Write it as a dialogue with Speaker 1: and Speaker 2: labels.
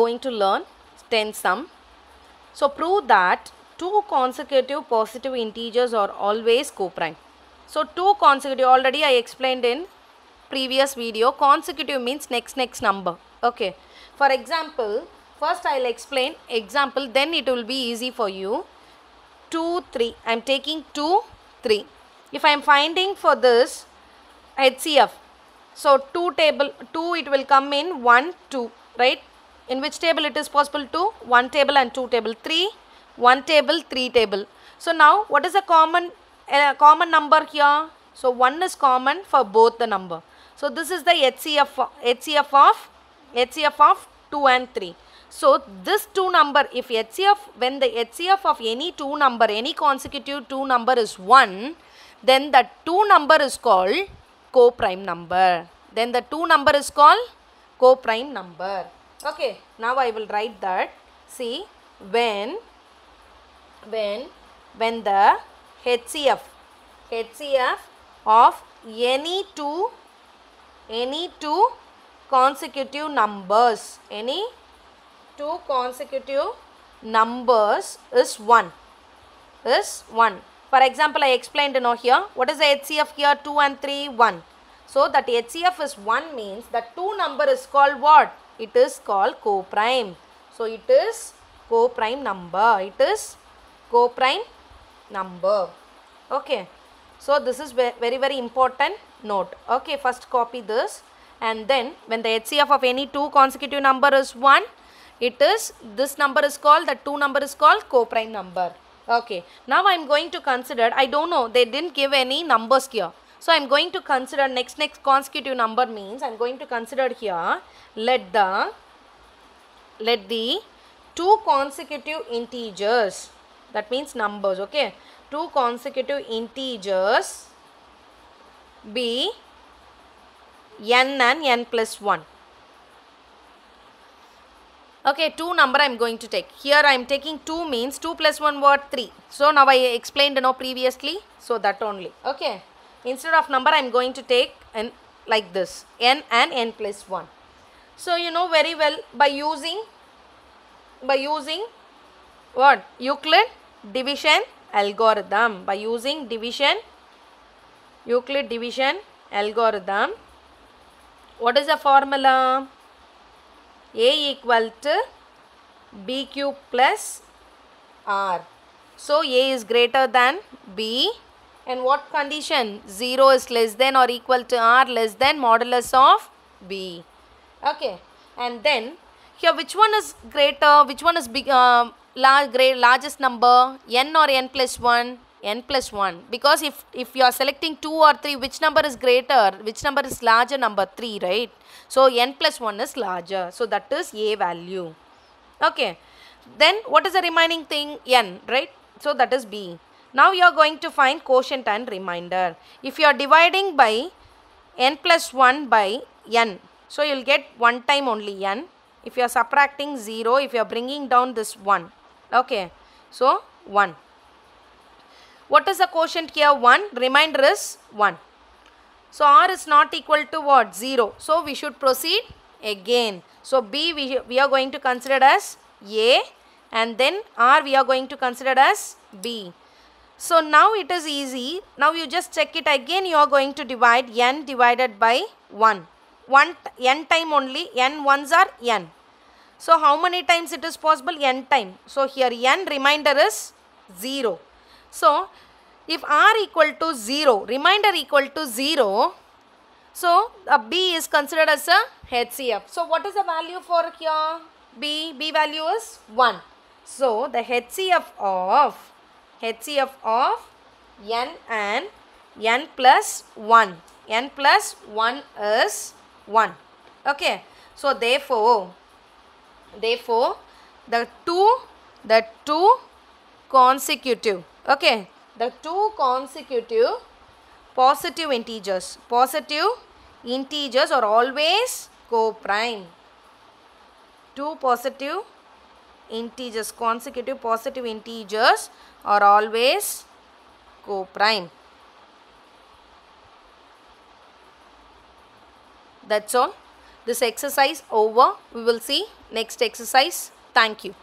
Speaker 1: going to learn 10 sum. So prove that two consecutive positive integers are always coprime. So two consecutive, already I explained in previous video, consecutive means next number. Okay. For example, first I will explain example, then it will be easy for you. 2, 3. I am taking 2, 3. If I am finding for this HCF, so 2 it will come in 1, 2, right? In which table it is possible to? 1 table and 2 table. 3, 1 table, 3 table. So now what is the common number here? So 1 is common for both the number. So this is the HCF of 2 and 3. So this 2 number, if HCF, when the HCF of any 2 number, any consecutive 2 number is 1, then the 2 number is called coprime number. Then the 2 number is called coprime number. Okay, now I will write that. See, when the HCF of any two consecutive numbers, any two consecutive numbers is 1. For example, I explained here. What is the HCF here? 2 and 3, 1. So that HCF is 1 means that 2 number is called what? It is called coprime. So it is coprime number. Okay. So this is very important note. Okay, first copy this, and then when the HCF of any two consecutive number is 1, this number is called, the 2 number is called coprime number. Okay, now I am going to consider, I don't know, they didn't give any numbers here. So I am going to consider next consecutive number means I am going to consider here, let the two consecutive integers, that means numbers, okay, two consecutive integers be n and n plus 1. Okay, 2 number I am going to take. Here I am taking 2 means 2 plus 1 what? 3. So now I explained previously. So that only. Okay. Instead of number I am going to take n like this. N and n plus 1. So you know very well by using what? Euclid division algorithm. By using Euclid division algorithm. What is the formula? A equal to B cube plus R. So A is greater than B, and what condition? 0 is less than or equal to R less than modulus of B. Okay, and then here which one is greater, which one is big, largest number, n or n plus 1? N plus 1, because if you are selecting 2 or 3, which number is greater, which number is larger? Number 3, right? So n plus 1 is larger, so that is A value. Okay, then what is the remaining thing? N, right? So that is B. Now you are going to find quotient and remainder. If you are dividing by n plus 1 by n, so you will get one time only n. If you are subtracting 0, if you are bringing down this 1, okay, so 1. What is the quotient here? 1. Remainder is 1. So R is not equal to what? 0. So we should proceed again. So B we are going to consider as A, and then R we are going to consider as B. So now it is easy. Now you just check it again. You are going to divide n divided by 1. N time only. N ones are n. So how many times it is possible? N time. So here n remainder is 0. So if R equal to 0, remainder equal to 0, so B is considered as a HCF. So what is the value for here? B value is 1. So the HCF of n and n plus 1. N plus 1 is 1. Okay. So therefore the two consecutive, okay, the two consecutive positive integers are always coprime. Two positive integers, consecutive positive integers are always coprime. That's all. this exercise over. We will see next exercise. Thank you.